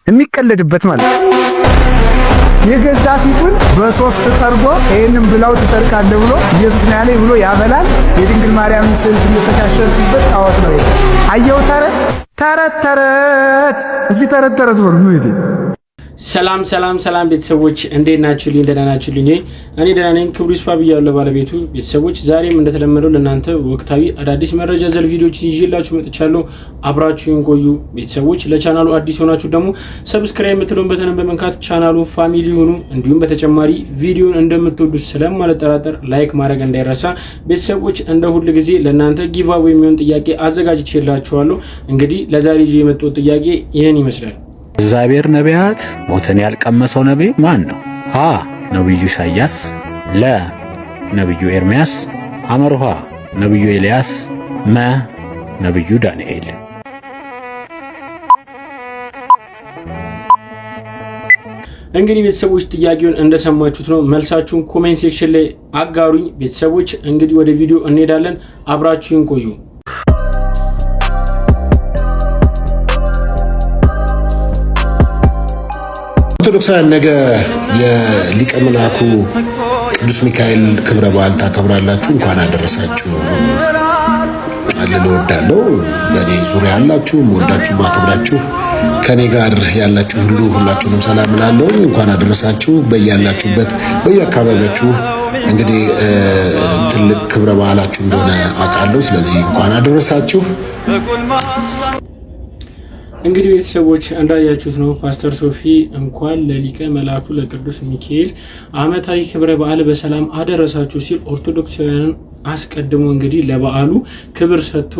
የሚቀለድበት ማለት የገዛ ፊቱን በሶፍት ጠርጎ ይሄንን ብላው ትሰርቃለህ ብሎ ኢየሱስ ነው ያለኝ ብሎ ያበላል። የድንግል ማርያም ስዕል ስለተካሸፈበት ጣዖት ነው ይሄ። አየው ተረት እስኪ ተረት ብሎ ነው ይሄ። ሰላም ቤተሰቦች እንዴት ናችሁልኝ? ደህና ናችሁልኝ? እኔ ደህና ነኝ። ክብሩ ይስፋ ብያለሁ ለባለቤቱ። ቤተሰቦች ዛሬም እንደተለመደው ለእናንተ ወቅታዊ አዳዲስ መረጃ ዘል ቪዲዮዎችን ይዤላችሁ መጥቻለሁ። አብራችሁን ቆዩ ቤተሰቦች። ለቻናሉ አዲስ ሆናችሁ ደግሞ ሰብስክራይብ የምትለውን በተን በመንካት ቻናሉ ፋሚሊ ሁኑ። እንዲሁም በተጨማሪ ቪዲዮን እንደምትወዱት ስለማልጠራጠር ላይክ ማድረግ እንዳይረሳ ቤተሰቦች። እንደ ሁሉ ጊዜ ለእናንተ ጊቫዌ የሚሆን ጥያቄ አዘጋጅቼላችኋለሁ። እንግዲህ ለዛሬ ይዤ የመጣሁት ጥያቄ ይህን ይመስላል። እግዚአብሔር ነቢያት ሞትን ያልቀመሰው ነቢይ ማን ነው? ሀ ነቢዩ ኢሳያስ፣ ለ ነቢዩ ኤርምያስ፣ ሐመርሃ ነቢዩ ኤልያስ፣ መ ነቢዩ ዳንኤል። እንግዲህ ቤተሰቦች ጥያቄውን እንደሰማችሁት ነው። መልሳችሁን ኮሜንት ሴክሽን ላይ አጋሩኝ ቤተሰቦች። እንግዲህ ወደ ቪዲዮ እንሄዳለን። አብራችሁን ቆዩ። ኦርቶዶክሳውያን ነገ የሊቀ መላኩ ቅዱስ ሚካኤል ክብረ በዓል ታከብራላችሁ። እንኳን አደረሳችሁ እወዳለሁ። በእኔ ዙሪያ ያላችሁ ወዳችሁ ማከብራችሁ ከኔ ጋር ያላችሁ ሁሉ ሁላችሁንም ሰላም እላለሁ። እንኳን አደረሳችሁ። በያላችሁበት በየአካባቢያችሁ እንግዲህ ትልቅ ክብረ በዓላችሁ እንደሆነ አውቃለሁ። ስለዚህ እንኳን አደረሳችሁ። እንግዲህ ቤተሰቦች እንዳያችሁት ነው ፓስተር ሶፊ እንኳን ለሊቀ መላኩ ለቅዱስ ሚካኤል ዓመታዊ ክብረ በዓል በሰላም አደረሳችሁ ሲል ኦርቶዶክሳውያንን አስቀድሞ እንግዲህ ለበዓሉ ክብር ሰጥቶ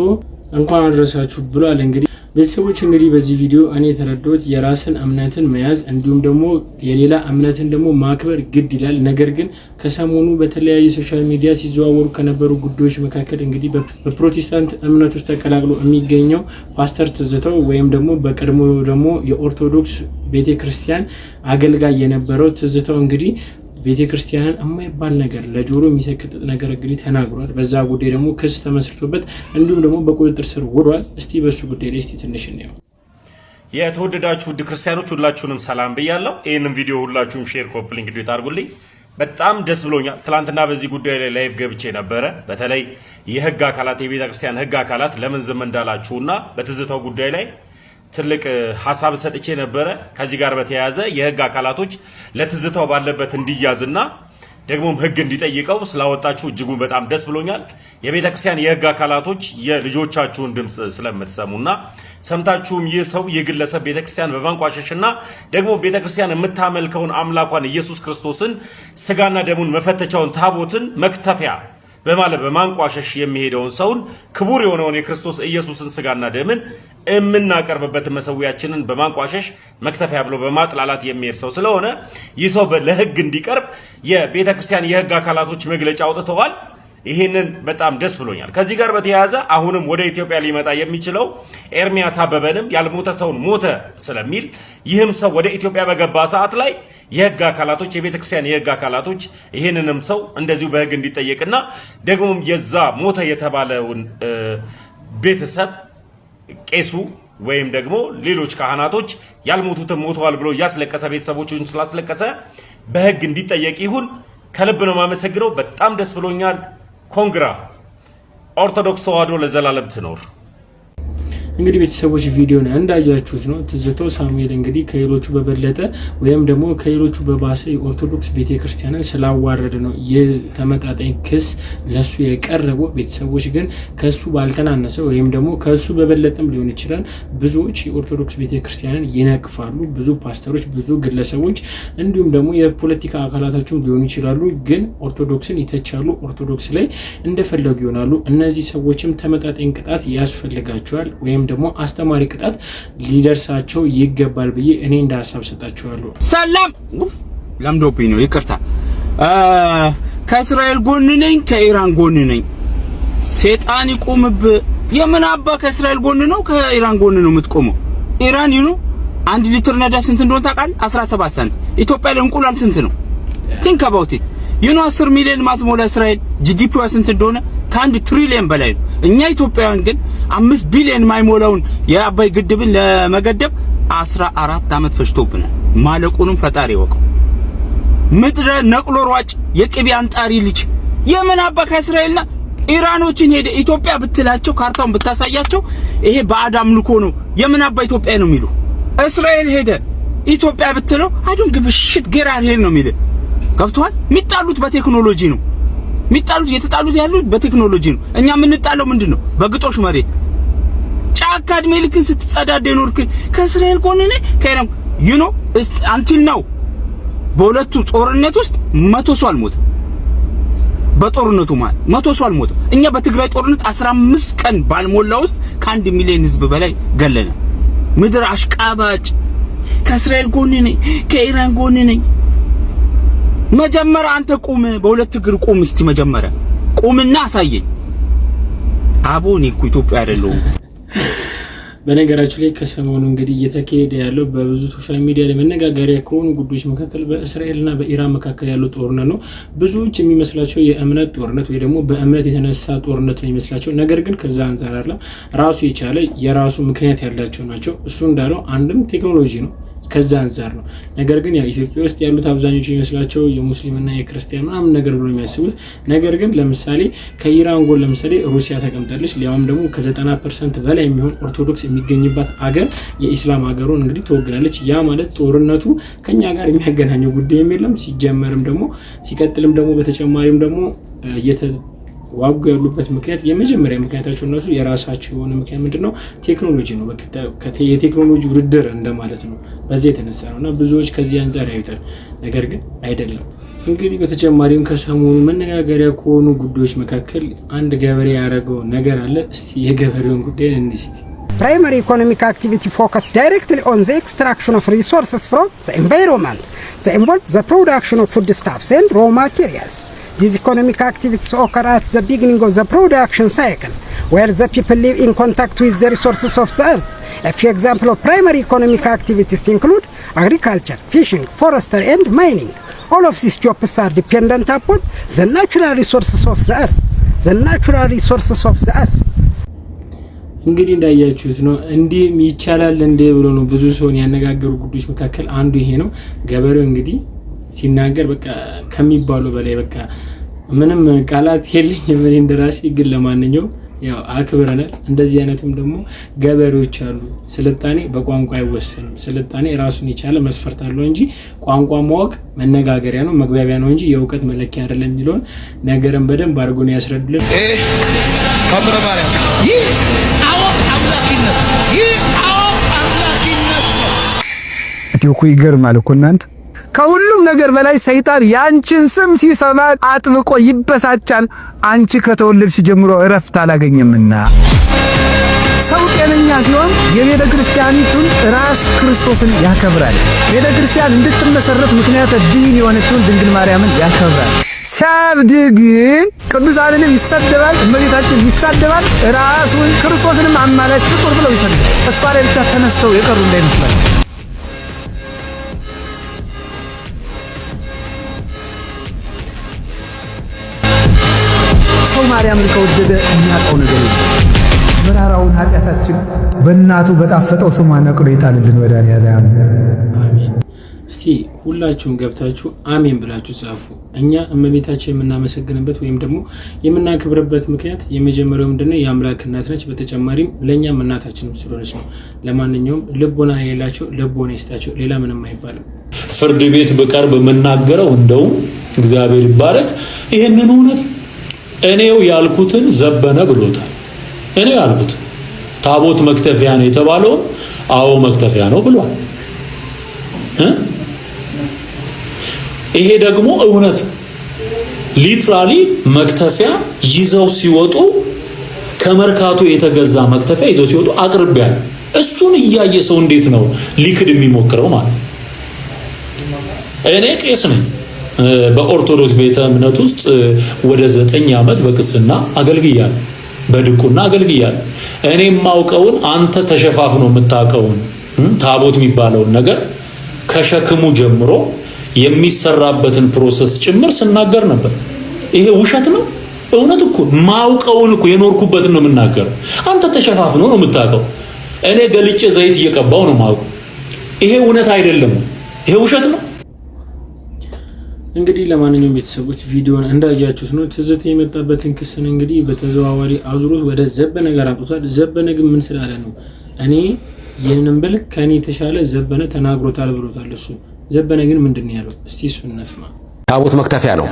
እንኳን አደረሳችሁ ብሏል። እንግዲህ ቤተሰቦች እንግዲህ በዚህ ቪዲዮ እኔ የተረዳሁት የራስን እምነትን መያዝ እንዲሁም ደግሞ የሌላ እምነትን ደግሞ ማክበር ግድ ይላል። ነገር ግን ከሰሞኑ በተለያዩ ሶሻል ሚዲያ ሲዘዋወሩ ከነበሩ ጉዳዮች መካከል እንግዲህ በፕሮቴስታንት እምነት ውስጥ ተቀላቅሎ የሚገኘው ፓስተር ትዝተው ወይም ደግሞ በቀድሞ ደግሞ የኦርቶዶክስ ቤተክርስቲያን አገልጋይ የነበረው ትዝተው እንግዲህ ቤተክርስቲያንን የማይባል ነገር ለጆሮ የሚሰቀጥጥ ነገር እንግዲህ ተናግሯል። በዛ ጉዳይ ደግሞ ክስ ተመስርቶበት እንዲሁም ደግሞ በቁጥጥር ስር ውሏል። እስቲ በሱ ጉዳይ ላይ ትንሽ እንየው። የተወደዳችሁ ውድ ክርስቲያኖች ሁላችሁንም ሰላም ብያለሁ። ይህንን ቪዲዮ ሁላችሁም ሼር፣ ኮፒ ሊንክ አድርጉልኝ። በጣም ደስ ብሎኛል። ትላንትና በዚህ ጉዳይ ላይ ላይቭ ገብቼ ነበረ። በተለይ የህግ አካላት የቤተክርስቲያን ህግ አካላት ለምን ዝም እንዳላችሁና በትዝታው ጉዳይ ላይ ትልቅ ሐሳብ ሰጥቼ ነበረ። ከዚህ ጋር በተያያዘ የህግ አካላቶች ለትዝታው ባለበት እንዲያዝና ደግሞም ህግ እንዲጠይቀው ስላወጣችሁ እጅጉን በጣም ደስ ብሎኛል። የቤተክርስቲያን የህግ አካላቶች የልጆቻችሁን ድምጽ ስለምትሰሙና ሰምታችሁም ይህ ሰው የግለሰብ ቤተክርስቲያን በማንቋሸሽና ደግሞ ቤተክርስቲያን የምታመልከውን አምላኳን ኢየሱስ ክርስቶስን ስጋና ደሙን መፈተቻውን ታቦትን መክተፊያ በማለት በማንቋሸሽ የሚሄደውን ሰውን ክቡር የሆነውን የክርስቶስ ኢየሱስን ስጋና ደምን የምናቀርብበት መሰዊያችንን በማንቋሸሽ መክተፊያ ብሎ በማጥላላት የሚሄድ ሰው ስለሆነ ይህ ሰው ለህግ እንዲቀርብ የቤተክርስቲያን የህግ አካላቶች መግለጫ አውጥተዋል። ይሄንን በጣም ደስ ብሎኛል። ከዚህ ጋር በተያያዘ አሁንም ወደ ኢትዮጵያ ሊመጣ የሚችለው ኤርሚያስ አበበንም ያልሞተ ሰውን ሞተ ስለሚል ይህም ሰው ወደ ኢትዮጵያ በገባ ሰዓት ላይ የህግ አካላቶች የቤተክርስቲያን የህግ አካላቶች ይሄንንም ሰው እንደዚሁ በህግ እንዲጠየቅና ደግሞም የዛ ሞተ የተባለውን ቤተሰብ ቄሱ ወይም ደግሞ ሌሎች ካህናቶች ያልሞቱትን ሞተዋል ብሎ ያስለቀሰ ቤተሰቦቹን ስላስለቀሰ በህግ እንዲጠየቅ ይሁን። ከልብ ነው የማመሰግነው። በጣም ደስ ብሎኛል። ኮንግራ ኦርቶዶክስ ተዋሕዶ ለዘላለም ትኖር። እንግዲህ ቤተሰቦች ቪዲዮን እንዳያችሁት ነው ትዝተው ሳሙኤል እንግዲህ ከሌሎቹ በበለጠ ወይም ደግሞ ከሌሎቹ በባሰ የኦርቶዶክስ ቤተክርስቲያንን ስላዋረደ ነው የተመጣጣኝ ክስ ለሱ የቀረበው። ቤተሰቦች ግን ከሱ ባልተናነሰ ወይም ደግሞ ከሱ በበለጠም ሊሆን ይችላል ብዙዎች የኦርቶዶክስ ቤተክርስቲያንን ይነቅፋሉ። ብዙ ፓስተሮች፣ ብዙ ግለሰቦች እንዲሁም ደግሞ የፖለቲካ አካላቶችም ሊሆኑ ይችላሉ። ግን ኦርቶዶክስን ይተቻሉ። ኦርቶዶክስ ላይ እንደፈለጉ ይሆናሉ። እነዚህ ሰዎችም ተመጣጣኝ ቅጣት ያስፈልጋቸዋል ወይም ደግሞ አስተማሪ ቅጣት ሊደርሳቸው ይገባል ብዬ እኔ እንደ ሐሳብ ሰጣችኋለሁ። ሰላም ለምዶብኝ ነው ይቅርታ። ከእስራኤል ጎን ነኝ ከኢራን ጎን ነኝ። ሰይጣን ይቆምብ። የምን አባ ከእስራኤል ጎን ነው ከኢራን ጎን ነው የምትቆመው? ኢራን ይኑ 1 ሊትር ነዳጅ ስንት እንደሆነ ታውቃለህ? 17 ሳንቲም። ኢትዮጵያ ላይ እንቁላል ስንት ነው? think about it። ይኑ 10 ሚሊዮን ማትሞላ እስራኤል ጂዲፒዋ ስንት እንደሆነ ከ1 ትሪሊየን በላይ ነው። እኛ ኢትዮጵያውያን ግን 5 ቢሊዮን ማይሞላውን የአባይ ግድብን ለመገደብ 14 ዓመት ፈጅቶብናል። ማለቁንም ፈጣሪ ይወቀው። ምድረ ነቅሎ ሯጭ የቅቤ አንጣሪ ልጅ የምን አባ ከእስራኤልና ኢራኖችን ሄደ ኢትዮጵያ ብትላቸው ካርታውን ብታሳያቸው ይሄ ባዕድ አምልኮ ነው የምን አባ ኢትዮጵያ ነው የሚሉ። እስራኤል ሄደ ኢትዮጵያ ብትለው አይዶን ግብሽት ገራር ሄል ነው የሚል። ገብቷል? የሚጣሉት በቴክኖሎጂ ነው የሚጣሉት፣ የተጣሉት ያሉት በቴክኖሎጂ ነው። እኛ የምንጣለው ምንድነው? በግጦሽ መሬት ጫካ እድሜ ልክን ስትጸዳደ ኖርክ ከእስራኤል ጎን ነህ ከኢራን አንቲል ነው። በሁለቱ ጦርነት ውስጥ 100 ሰው አልሞተ። በጦርነቱ ማለት 100 ሰው አልሞተ። እኛ በትግራይ ጦርነት 15 ቀን ባልሞላ ውስጥ ከ1 ሚሊዮን ህዝብ በላይ ገለነ። ምድር አሽቃባጭ ከእስራኤል ጎን ነኝ ከኢራን ጎን ነኝ። መጀመሪያ አንተ ቁም፣ በሁለት እግር ቁም። እስቲ መጀመሪያ ቁምና አሳየኝ። አቦኔ እኮ ኢትዮጵያ አይደለሁም። በነገራችን ላይ ከሰሞኑ እንግዲህ እየተካሄደ ያለው በብዙ ሶሻል ሚዲያ ላይ መነጋገሪያ ከሆኑ ጉዳዮች መካከል በእስራኤልና በኢራን መካከል ያለው ጦርነት ነው። ብዙዎች የሚመስላቸው የእምነት ጦርነት ወይ ደግሞ በእምነት የተነሳ ጦርነት ነው የሚመስላቸው። ነገር ግን ከዛ አንፃር አለ ራሱ የቻለ የራሱ ምክንያት ያላቸው ናቸው። እሱ እንዳለው አንድም ቴክኖሎጂ ነው፣ ከዛ አንፃር ነው። ነገር ግን ያው ኢትዮጵያ ውስጥ ያሉት አብዛኞቹ የሚመስላቸው የሙስሊምና የክርስቲያን ምናምን ነገር ብሎ የሚያስቡት ነገር ግን ለምሳሌ ከኢራን ጎን ለምሳሌ ሩሲያ ተቀምጣለች። ሊያውም ደግሞ ከ90% በላይ የሚሆን ኦርቶዶክስ የሚገኝባት አገር የኢስላም ሀገሩን እንግዲህ ትወግናለች። ያ ማለት ጦርነቱ ከኛ ጋር የሚያገናኘው ጉዳይ የለም። ሲጀመርም ደግሞ ሲቀጥልም ደግሞ በተጨማሪም ደግሞ ዋጉ ያሉበት ምክንያት የመጀመሪያ ምክንያታቸው እነሱ የራሳቸው የሆነ ምክንያት ምንድነው? ቴክኖሎጂ ነው። የቴክኖሎጂ ውድድር እንደማለት ነው። በዚህ የተነሳ ነውና ብዙዎች ከዚህ አንፃር ያዩታል። ነገር ግን አይደለም። እንግዲህ በተጨማሪም ከሰሞኑ መነጋገሪያ ከሆኑ ጉዳዮች መካከል አንድ ገበሬ ያደረገው ነገር አለ። እስቲ የገበሬውን ጉዳይ እንስቲ። Primary economic activity focus directly on the extraction of resources from the environment. They involve the production of foodstuffs and raw materials. These economic activities occur at the beginning of the production cycle, where the people live in contact with the resources of the earth. A few examples of primary economic activities include agriculture, fishing, forestry, and mining. All of these jobs are dependent upon the natural resources of the earth. The natural resources of the earth. እንግዲህ እንዳያችሁት ነው። እንዲህ ይቻላል እንደ ብሎ ነው ብዙ ሰውን ያነጋገሩ ጉዳዮች መካከል አንዱ ይሄ ነው። ገበሬው እንግዲህ ሲናገር በቃ ከሚባሉ በላይ በቃ ምንም ቃላት የለኝም እኔ እንደራሴ። ግን ለማንኛውም ያው አክብረናል። እንደዚህ አይነትም ደግሞ ገበሬዎች አሉ። ስልጣኔ በቋንቋ አይወሰንም። ስልጣኔ ራሱን የቻለ መስፈርት አለው እንጂ ቋንቋ ማወቅ መነጋገሪያ ነው፣ መግባቢያ ነው እንጂ የእውቀት መለኪያ አይደለም የሚለውን ነገርን በደንብ አድርጎ ነው ያስረዱልን። ታምረ ማርያም ይህ አወቅ አምላኪነት እኮ ይገርማል እኮ እናንተ። ከሁሉም ነገር በላይ ሰይጣን ያንቺን ስም ሲሰማ አጥብቆ ይበሳጫል። አንቺ ከተወለድሽ ጀምሮ እረፍት አላገኘምና። ሰው ጤነኛ ሲሆን የቤተ ክርስቲያኒቱን ራስ ክርስቶስን ያከብራል። ቤተ ክርስቲያን እንድትመሰረት ምክንያት ድን የሆነችውን ድንግል ማርያምን ያከብራል። ሲያብድ ግን ቅዱሳንንም ይሳደባል፣ እመቤታችን ይሳደባል፣ ራሱን ክርስቶስንም አማላጅ ፍጡር ብለው ይሰድባል። እሷ ላይ ብቻ ተነስተው የቀሩ እንዳይመስላል። ሰው ማርያምን ከወደደ የሚያውቀው ነገር የለም። መራራውን ኃጢአታችን በእናቱ በጣፈጠው ስሟ ነቅሎ ይጣልልን መድኃኒዓለም። አሜን። እስቲ ሁላችሁም ገብታችሁ አሜን ብላችሁ ጻፉ። እኛ እመቤታችን የምናመሰግንበት ወይም ደግሞ የምናከብርበት ምክንያት የመጀመሪያው ምንድነው? የአምላክ እናት ነች። በተጨማሪም ለኛም እናታችንም ስለሆነች ነው። ለማንኛውም ልቦና የሌላቸው ልቦና ይስጣቸው። ሌላ ምንም አይባልም። ፍርድ ቤት በቀርብ የምናገረው እንደው እግዚአብሔር ይባረክ ይሄንን እውነት እኔው ያልኩትን ዘበነ ብሎታል። እኔው ያልኩት ታቦት መክተፊያ ነው የተባለው አዎ መክተፊያ ነው ብሏል። ይሄ ደግሞ እውነት ሊትራሊ መክተፊያ ይዘው ሲወጡ ከመርካቶ የተገዛ መክተፊያ ይዘው ሲወጡ አቅርቢያል። እሱን እያየ ሰው እንዴት ነው ሊክድ የሚሞክረው ማለት? እኔ ቄስ ነኝ። በኦርቶዶክስ ቤተ እምነት ውስጥ ወደ 9 ዓመት በቅስና አገልግያለሁ፣ በድቁና አገልግያለሁ። እኔ የማውቀውን አንተ ተሸፋፍኖ የምታውቀውን ታቦት የሚባለውን ነገር ከሸክሙ ጀምሮ የሚሰራበትን ፕሮሰስ ጭምር ስናገር ነበር። ይሄ ውሸት ነው? እውነት እኮ ማውቀውን እኮ የኖርኩበትን ነው የምናገረው። አንተ ተሸፋፍኖ ነው የምታውቀው፣ እኔ ገልጬ ዘይት እየቀባው ነው ማውቀው። ይሄ እውነት አይደለም፣ ይሄ ውሸት ነው። እንግዲህ ለማንኛውም ቤተሰቦች ቪዲዮን እንዳያችሁት ነው። ትዝታ የመጣበትን ክስን እንግዲህ በተዘዋዋሪ አዙሮት ወደ ዘበነ ጋር አጥቷል። ዘበነ ግን ምን ስላለ ነው እኔ ይህንን ብል ከኔ የተሻለ ዘበነ ተናግሮታል ብሎታል እሱ። ዘበነ ግን ምንድን ነው ያለው? እስቲ እሱን እንስማ። ታቦት መክተፊያ ነው።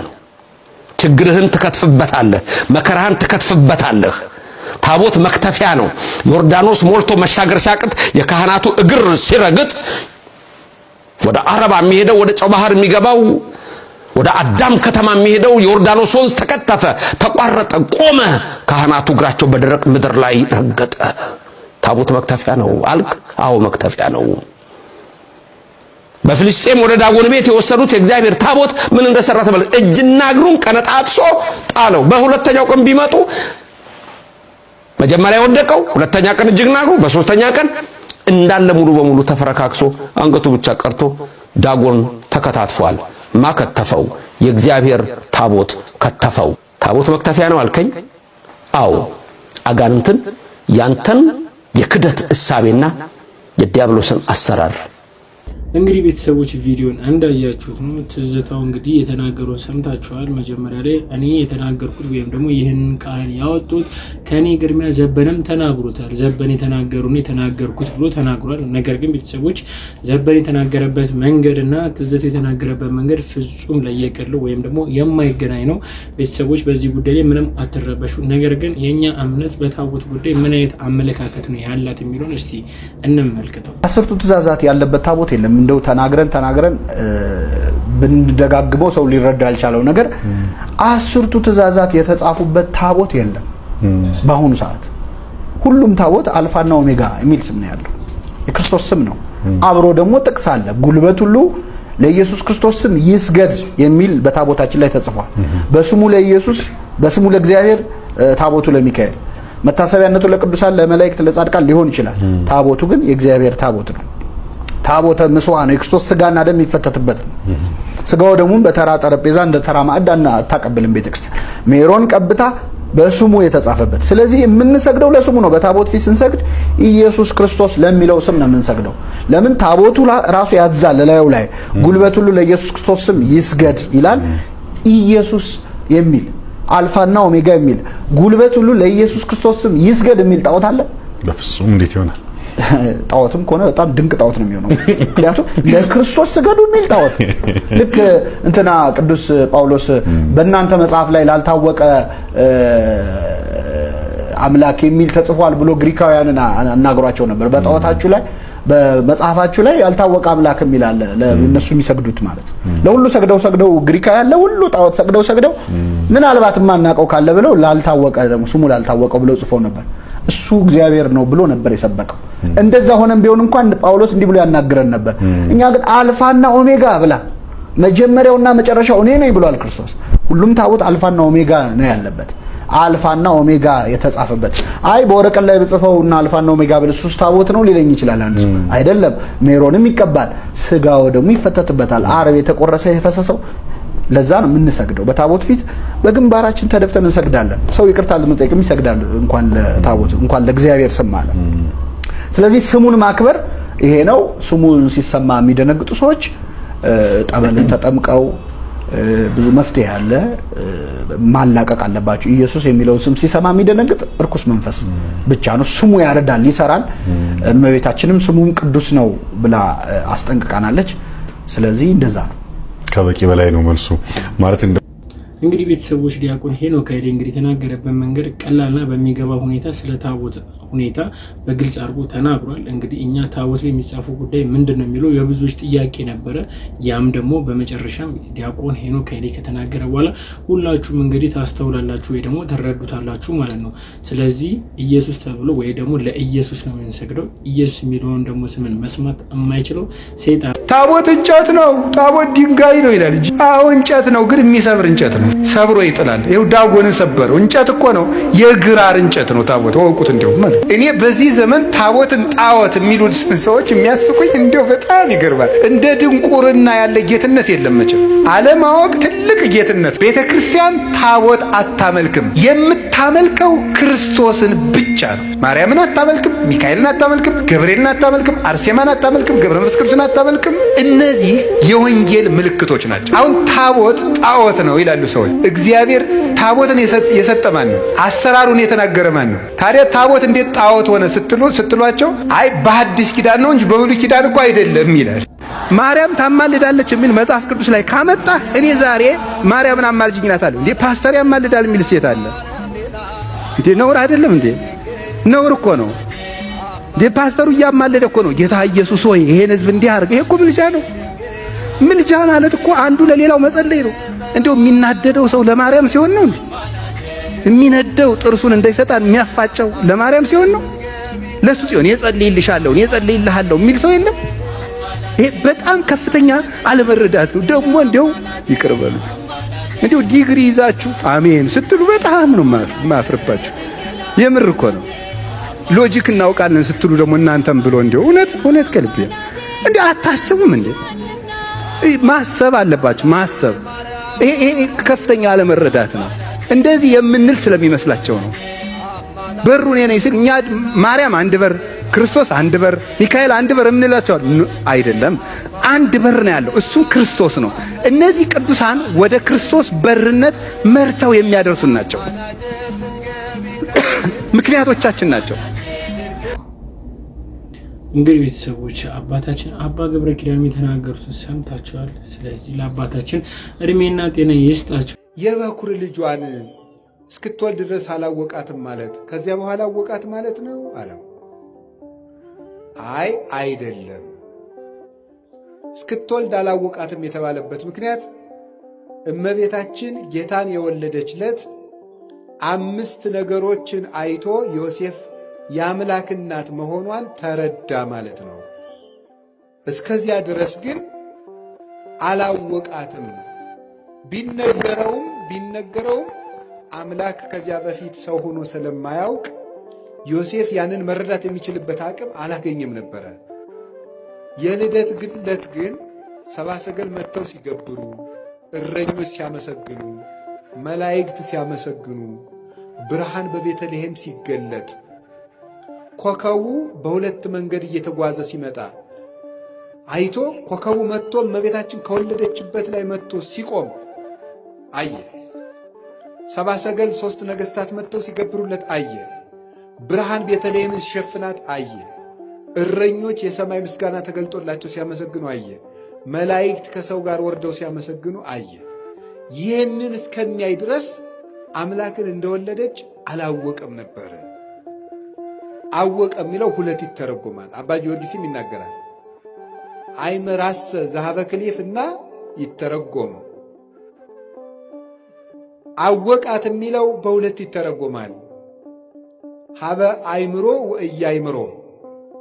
ችግርህን ትከትፍበታለህ፣ መከራህን ትከትፍበታለህ። ታቦት መክተፊያ ነው። ዮርዳኖስ ሞልቶ መሻገር ሲያቅት የካህናቱ እግር ሲረግጥ ወደ አረባ የሚሄደው ወደ ጨው ባህር የሚገባው ወደ አዳም ከተማ የሚሄደው ዮርዳኖስ ወንዝ ተከተፈ፣ ተቋረጠ፣ ቆመ። ካህናቱ እግራቸው በደረቅ ምድር ላይ ረገጠ። ታቦት መክተፊያ ነው አልክ? አዎ መክተፊያ ነው። በፍልስጤም ወደ ዳጎን ቤት የወሰዱት የእግዚአብሔር ታቦት ምን እንደሰራ ተመለከተ። እጅና እግሩን ቀነጣጥሶ ጣለው። በሁለተኛው ቀን ቢመጡ መጀመሪያ ወደቀው፣ ሁለተኛ ቀን እጅና እግሩ፣ በሶስተኛ ቀን እንዳለ ሙሉ በሙሉ ተፈረካክሶ አንገቱ ብቻ ቀርቶ ዳጎን ተከታትፏል። ማከተፈው የእግዚአብሔር ታቦት ከተፈው። ታቦት መክተፊያ ነው አልከኝ? አዎ አጋንንትን ያንተን የክደት እሳቤና የዲያብሎስን አሰራር እንግዲህ ቤተሰቦች ቪዲዮን እንዳያችሁት ነው። ትዝታው እንግዲህ የተናገረውን ሰምታችኋል። መጀመሪያ ላይ እኔ የተናገርኩት ወይም ደግሞ ይህንን ቃል ያወጡት ከኔ ግርሚያ ዘበነም ተናግሮታል። ዘበነ የተናገርኩት ብሎ ተናግሯል። ነገር ግን ቤተሰቦች ዘበነ የተናገረበት መንገድና ትዝታው የተናገረበት መንገድ ፍጹም ለየቅል ወይም ደግሞ የማይገናኝ ነው። ቤተሰቦች በዚህ ጉዳይ ላይ ምንም አትረበሹ። ነገር ግን የኛ እምነት በታቦት ጉዳይ ምን አይነት አመለካከት ነው ያላት የሚለውን እስቲ እንመልከተው። አስርቱ ትእዛዛት ያለበት ታቦት የለም። እንደው ተናግረን ብንደጋግመው ሰው ሊረዳ ያልቻለው ነገር አስርቱ ትእዛዛት የተጻፉበት ታቦት የለም። በአሁኑ ሰዓት ሁሉም ታቦት አልፋና ኦሜጋ የሚል ስም ነው ያለው። የክርስቶስ ስም ነው። አብሮ ደግሞ ጥቅስ አለ። ጉልበት ሁሉ ለኢየሱስ ክርስቶስ ስም ይስገድ የሚል በታቦታችን ላይ ተጽፏል። በስሙ ለኢየሱስ፣ በስሙ ለእግዚአብሔር፣ ታቦቱ ለሚካኤል፣ መታሰቢያነቱ ለቅዱሳን፣ ለመላእክት፣ ለጻድቃን ሊሆን ይችላል። ታቦቱ ግን የእግዚአብሔር ታቦት ነው። ታቦተ ምስዋ ነው። የክርስቶስ ስጋና ደም የሚፈተትበት ነው። ስጋው ደሙን በተራ ጠረጴዛ እንደ ተራ ማዕድ አታቀብልም ቤተክርስቲያን። ሜሮን ቀብታ በስሙ የተጻፈበት። ስለዚህ የምንሰግደው ለስሙ ነው። በታቦት ፊት ስንሰግድ ኢየሱስ ክርስቶስ ለሚለው ስም ነው የምንሰግደው። ለምን? ታቦቱ ራሱ ያዛል። ላዩ ላይ ጉልበት ሁሉ ለኢየሱስ ክርስቶስ ስም ይስገድ ይላል። ኢየሱስ የሚል አልፋና ኦሜጋ የሚል ጉልበት ሁሉ ለኢየሱስ ክርስቶስ ስም ይስገድ የሚል ጣዖት አለ? በፍጹም እንዴት ይሆናል? ጣዖትም ከሆነ በጣም ድንቅ ጣዖት ነው የሚሆነው። ምክንያቱም ለክርስቶስ ስገዱ የሚል ጣዖት ልክ እንትና ቅዱስ ጳውሎስ በእናንተ መጽሐፍ ላይ ላልታወቀ አምላክ የሚል ተጽፏል ብሎ ግሪካውያንን አናግሯቸው ነበር። በጣዖታችሁ ላይ በመጽሐፋችሁ ላይ ያልታወቀ አምላክ የሚል አለ፣ ለነሱ የሚሰግዱት ማለት ለሁሉ ሰግደው ግሪካውያን ለሁሉ ጣዖት ሰግደው ምናልባት የማናውቀው ካለ ብለው ላልታወቀ ደግሞ ስሙ ላልታወቀው ብለው ጽፎ ነበር። እሱ እግዚአብሔር ነው ብሎ ነበር የሰበከው። እንደዛ ሆነም ቢሆን እንኳን ጳውሎስ እንዲህ ብሎ ያናግረን ነበር። እኛ ግን አልፋና ኦሜጋ ብላ መጀመሪያውና መጨረሻው እኔ ነኝ ብሏል ክርስቶስ። ሁሉም ታቦት አልፋና ኦሜጋ ነው ያለበት። አልፋና ኦሜጋ የተጻፈበት አይ በወረቀት ላይ በጽፈውና አልፋና ኦሜጋ ብል እሱስ ታቦት ነው ሊለኝ ይችላል አንድ ሰው። አይደለም፣ ሜሮንም ይቀባል፣ ስጋው ደግሞ ይፈተትበታል። አረብ የተቆረሰ የፈሰሰው ለዛ ነው የምንሰግደው። በታቦት ፊት በግንባራችን ተደፍተን እንሰግዳለን። ሰው ይቅርታ ለመጠየቅም ይሰግዳል፣ እንኳን ለታቦት እንኳን ለእግዚአብሔር ስም ማለት። ስለዚህ ስሙን ማክበር ይሄ ነው። ስሙን ሲሰማ የሚደነግጡ ሰዎች ጠበልን ተጠምቀው ብዙ መፍትሄ አለ፣ ማላቀቅ አለባቸው። ኢየሱስ የሚለው ስም ሲሰማ የሚደነግጥ እርኩስ መንፈስ ብቻ ነው። ስሙ ያረዳል፣ ይሰራል። እመቤታችንም ስሙም ቅዱስ ነው ብላ አስጠንቅቃናለች። ስለዚህ እንደዛ ነው። ከበቂ በላይ ነው መልሱ ማለት እንግዲህ ቤተሰቦች ዲያቆን ሄኖክ ኃይሌ እንግዲህ የተናገረበት መንገድ ቀላልና በሚገባ ሁኔታ ስለ ታቦት ሁኔታ በግልጽ አድርጎ ተናግሯል። እንግዲህ እኛ ታቦት ላይ የሚጻፈው ጉዳይ ምንድነው የሚለው የብዙዎች ጥያቄ ነበረ። ያም ደግሞ በመጨረሻም ዲያቆን ሄኖክ ኃይሌ ከተናገረ በኋላ ሁላችሁም እንግዲህ ታስተውላላችሁ ወይ ደግሞ ተረዱታላችሁ ማለት ነው። ስለዚህ ኢየሱስ ተብሎ ወይ ደግሞ ለኢየሱስ ነው የምንሰግደው። ኢየሱስ የሚለውን ደግሞ ስምን መስማት የማይችለው ሰይጣን። ታቦት እንጨት ነው፣ ታቦት ድንጋይ ነው ይላል እንጂ አዎ እንጨት ነው፣ ግን የሚሰብር እንጨት ነው። ሰብሮ ይጥላል። ይኸው ዳጎንን ሰበረው። እንጨት እኮ ነው፣ የግራር እንጨት ነው ታቦት። ወቁት እንዲያው ማለት እኔ በዚህ ዘመን ታቦትን ጣዖት የሚሉት ሰዎች የሚያስቁኝ እንዲያው በጣም ይገርማል። እንደ ድንቁርና ያለ ጌትነት የለም መቼም። አለማወቅ ትልቅ ጌትነት። ቤተ ክርስቲያን ታቦት አታመልክም። የምታመልከው ክርስቶስን ብቻ ነው። ማርያምን አታመልክም፣ ሚካኤልን አታመልክም፣ ገብርኤልን አታመልክም፣ አርሴማን አታመልክም፣ ገብረ መንፈስ ቅዱስን አታመልክም። እነዚህ የወንጌል ምልክቶች ናቸው። አሁን ታቦት ጣዖት ነው ይላሉ ሰዎች። እግዚአብሔር ታቦትን የሰጠ ማን ነው? አሰራሩን የተናገረ ማን ነው? ታዲያ ታቦት እንዴት ጣዖት ሆነ ስትሏቸው አይ በሐዲስ ኪዳን ነው እንጂ በብሉይ ኪዳን እኮ አይደለም ይላል። ማርያም ታማልዳለች የሚል መጽሐፍ ቅዱስ ላይ ካመጣ እኔ ዛሬ ማርያምን አማልጅኝ እላታለሁ። እንዴ ፓስተር ያማልዳል የሚል ሴት አለ እንዴ? ነውር አይደለም እንዴ? ነውር እኮ ነው እንዴ? ፓስተሩ እያማለደ እኮ ነው። ጌታ ኢየሱስ ሆይ ይሄን ህዝብ እንዲህ አድርግ። ይሄ እኮ ምልጃ ነው። ምልጃ ማለት እኮ አንዱ ለሌላው መጸለይ ነው። እንደው የሚናደደው ሰው ለማርያም ሲሆን ነው እንዴ? የሚነደው ጥርሱን እንዳይሰጣን የሚያፋጨው ለማርያም ሲሆን ነው? ለሱ ሲሆን የጸልይልሻለሁ የጸልይልሃለሁ የሚል ሰው የለም። ይሄ በጣም ከፍተኛ አለመረዳት ነው። ደግሞ እንደው ይቅር በሉ እንደው ዲግሪ ይዛችሁ አሜን ስትሉ በጣም ነው ማፍርባችሁ። የምር እኮ ነው። ሎጂክ እናውቃለን ስትሉ ደግሞ እናንተም ብሎ እንደው እውነት ከልቤ እንዴ አታስቡም እንዴ? ማሰብ አለባችሁ። ማሰብ ይሄ ከፍተኛ አለመረዳት ነው። እንደዚህ የምንል ስለሚመስላቸው ነው። በሩ እኔ ነኝ ሲል እኛ ማርያም አንድ በር፣ ክርስቶስ አንድ በር፣ ሚካኤል አንድ በር የምንላቸው አይደለም። አንድ በር ነው ያለው፣ እሱም ክርስቶስ ነው። እነዚህ ቅዱሳን ወደ ክርስቶስ በርነት መርተው የሚያደርሱን ናቸው። ምክንያቶቻችን ናቸው። እንግዲህ ቤተሰቦች አባታችን አባ ገብረ ኪዳን የተናገሩትን ሰምታችኋል። ስለዚህ ለአባታችን እድሜና ጤና ይስጣቸው። የበኩር ልጇን እስክትወልድ ድረስ አላወቃትም ማለት ከዚያ በኋላ አወቃት ማለት ነው አለው። አይ አይደለም፣ እስክትወልድ አላወቃትም የተባለበት ምክንያት እመቤታችን ጌታን የወለደችለት 5 ነገሮችን አይቶ ዮሴፍ የአምላክ እናት መሆኗን ተረዳ ማለት ነው። እስከዚያ ድረስ ግን አላወቃትም። ቢነገረውም አምላክ ከዚያ በፊት ሰው ሆኖ ስለማያውቅ ዮሴፍ ያንን መረዳት የሚችልበት አቅም አላገኘም ነበረ። የልደት ግለት ግን ሰብአ ሰገል መጥተው ሲገብሩ፣ እረኞች ሲያመሰግኑ፣ መላእክት ሲያመሰግኑ፣ ብርሃን በቤተልሔም ሲገለጥ፣ ኮከቡ በሁለት መንገድ እየተጓዘ ሲመጣ አይቶ ኮከቡ መጥቶ እመቤታችን ከወለደችበት ላይ መጥቶ ሲቆም አየ። ሰብአ ሰገል 3 ነገሥታት መጥተው ሲገብሩለት አየ። ብርሃን ቤተልሔምን ሲሸፍናት አየ። እረኞች የሰማይ ምስጋና ተገልጦላቸው ሲያመሰግኑ አየ። መላእክት ከሰው ጋር ወርደው ሲያመሰግኑ አየ። ይህንን እስከሚያይ ድረስ አምላክን እንደወለደች አላወቀም ነበረ። አወቀ የሚለው 2 ይተረጎማል። አባ ጊዮርጊስም ይናገራል። አይመራሰ ዘሀበ ክሌፍና ይተረጎም። አወቃት የሚለው በ2 ይተረጎማል። ሀበ አይምሮ ወእያይምሮ፣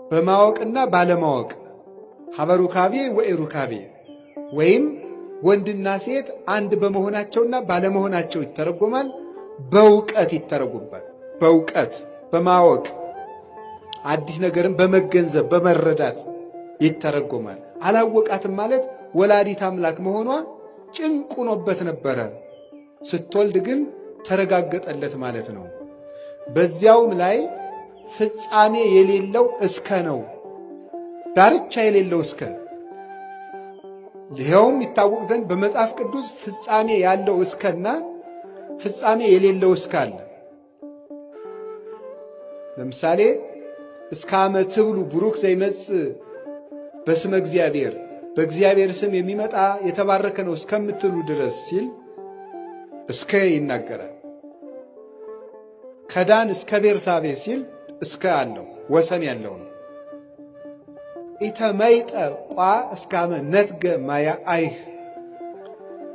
በማወቅና ባለማወቅ። ሀበ ሩካቤ ወኢሩካቤ፣ ወይም ወንድና ሴት አንድ በመሆናቸውና ባለመሆናቸው ይተረጎማል። በእውቀት ይተረጎማል። በእውቀት በማወቅ አዲስ ነገርን በመገንዘብ በመረዳት ይተረጎማል። አላወቃትም ማለት ወላዲት አምላክ መሆኗ ጭንቅ ሆኖበት ነበረ። ስትወልድ ግን ተረጋገጠለት ማለት ነው። በዚያውም ላይ ፍጻሜ የሌለው እስከ ነው፣ ዳርቻ የሌለው እስከ። ይኸውም ይታወቅ ዘንድ በመጽሐፍ ቅዱስ ፍጻሜ ያለው እስከና ፍጻሜ የሌለው እስከ አለ። ለምሳሌ እስከ አመ ትብሉ ቡሩክ ዘይመጽእ በስመ እግዚአብሔር፣ በእግዚአብሔር ስም የሚመጣ የተባረከ ነው እስከምትሉ ድረስ ሲል እስከ ይናገራል። ከዳን እስከ ቤርሳቤ ሲል እስከ አለው ወሰን ያለው ነው። ኢተመይጠ ቋ እስከ አመ ነትገ ማያ አይህ፣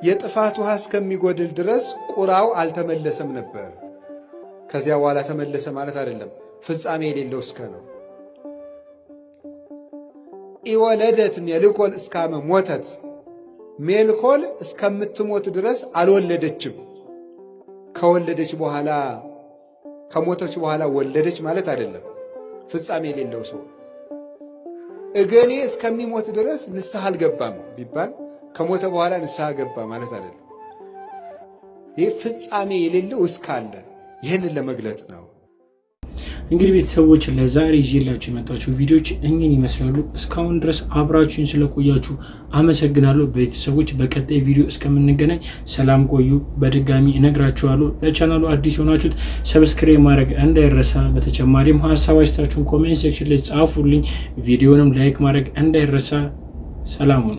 የጥፋት ውሃ እስከሚጎድል ድረስ ቁራው አልተመለሰም ነበር። ከዚያ በኋላ ተመለሰ ማለት አይደለም። ፍጻሜ የሌለው እስከ ነው። ኢወለደት ሜልኮል እስከ አመ ሞተት፣ ሜልኮል እስከምትሞት ድረስ አልወለደችም። ከወለደች በኋላ ከሞተች በኋላ ወለደች ማለት አይደለም። ፍጻሜ የሌለው ሰው እገሌ እስከሚሞት ድረስ ንስሐ አልገባም ቢባል ከሞተ በኋላ ንስሐ ገባ ማለት አይደለም። ይህ ፍጻሜ የሌለው እስካለ ይህንን ለመግለጥ ነው። እንግዲህ ቤተሰቦች ለዛሬ ይዤላችሁ የመጣችሁ ቪዲዮዎች እኚህን ይመስላሉ። እስካሁን ድረስ አብራችሁን ስለቆያችሁ አመሰግናለሁ። ቤተሰቦች በቀጣይ ቪዲዮ እስከምንገናኝ ሰላም ቆዩ። በድጋሚ እነግራችኋለሁ፣ ለቻናሉ አዲስ የሆናችሁት ሰብስክራይብ ማድረግ እንዳይረሳ። በተጨማሪም ሀሳብ አስተያየታችሁን ኮሜንት ሴክሽን ላይ ጻፉልኝ። ቪዲዮንም ላይክ ማድረግ እንዳይረሳ። ሰላም ሁኑ።